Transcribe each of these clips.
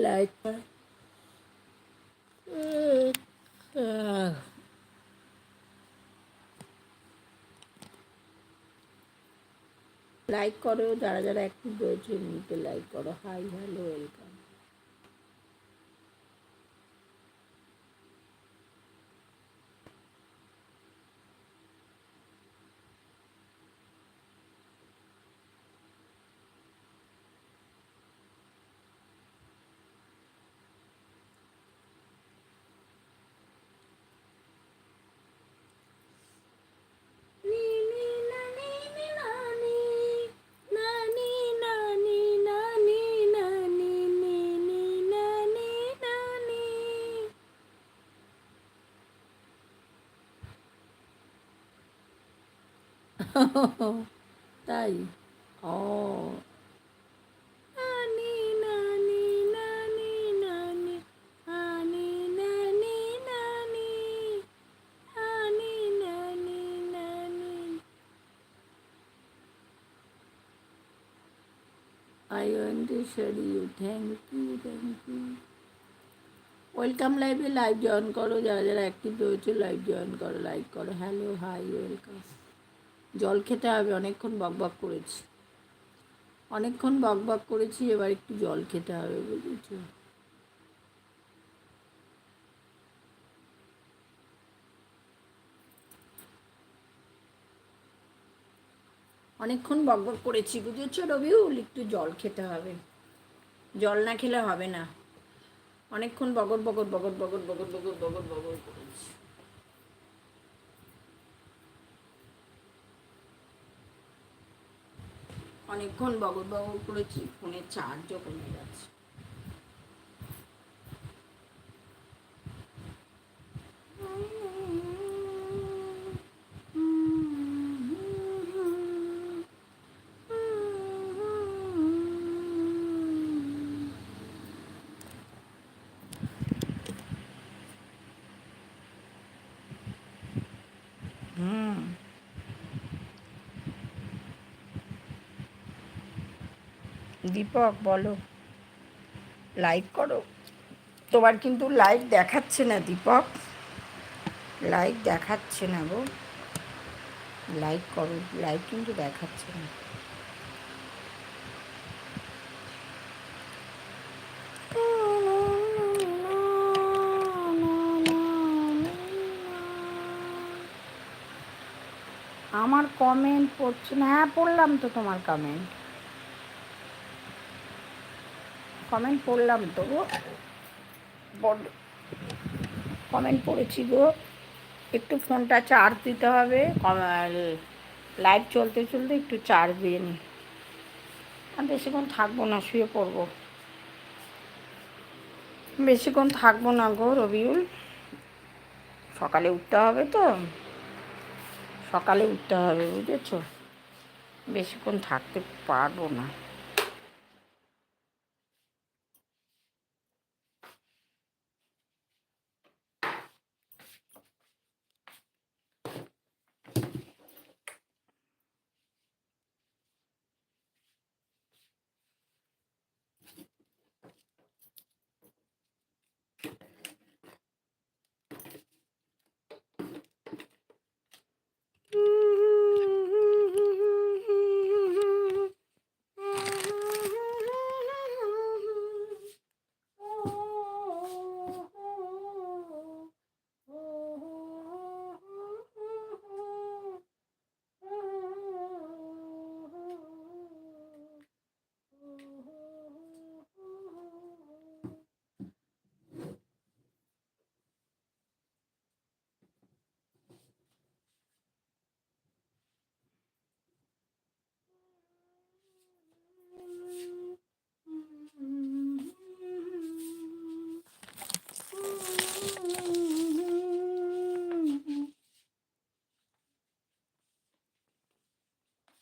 Like like করো, যারা যারা অ্যাক্টিভ রয়েছে এমনিতে লাইক করো। Hi, hello, welcome. তাই? ও, নানি নানি নানি নানি নানি নানি নানি নানি নানি নানি। I want to show you. Thank you, thank you. Welcome লাইভে, লাইভ জয়েন করো, যারা যারা অ্যাক্টিভ রয়েছে লাইভ জয়েন করো, লাইক করো। Hello, hi, welcome. জল খেতে হবে, অনেকক্ষণ বকবক করেছি, অনেকক্ষণ বকবক করেছি, এবার একটু জল খেতে হবে, বুঝেছ? অনেকক্ষণ বকবক করেছি, বুঝেছ রবিউল? একটু জল খেতে হবে, জল না খেলে হবে না। অনেকক্ষণ বগর বগর বগর বগর বগর বগর বগর বগর করেছি। অনেকক্ষণ বগর বগর করেছি, ফোনের চার্জও কমে যাচ্ছে। দীপক বলো, লাইক করো। তোমার কিন্তু লাইক দেখাচ্ছে না দীপক, লাইক দেখাচ্ছে না গো। লাইক করো, লাইক কিন্তু দেখাচ্ছে না। আমার কমেন্ট পড়ছে না। হ্যাঁ, পড়লাম তো তোমার কমেন্ট, কমেন্ট পড়লাম তো গো, কমেন্ট পড়েছি গো। একটু ফোনটা চার্জ দিতে হবে, লাইভ চলতে চলতে একটু চার্জ দিয়ে নিই। আর বেশিক্ষণ থাকবো না, শুয়ে পড়বো, বেশিক্ষণ থাকবো না গো রবিউল। সকালে উঠতে হবে তো, সকালে উঠতে হবে, বুঝেছ? বেশিক্ষণ থাকতে পারবো না।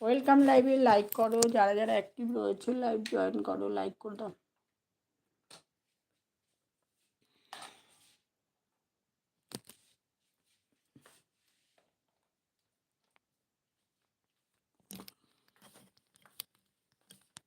ওয়েলকাম লাইভে, লাইক করো, যারা যারা অ্যাক্টিভ রয়েছে লাইভ জয়েন করো, লাইক করে দাও।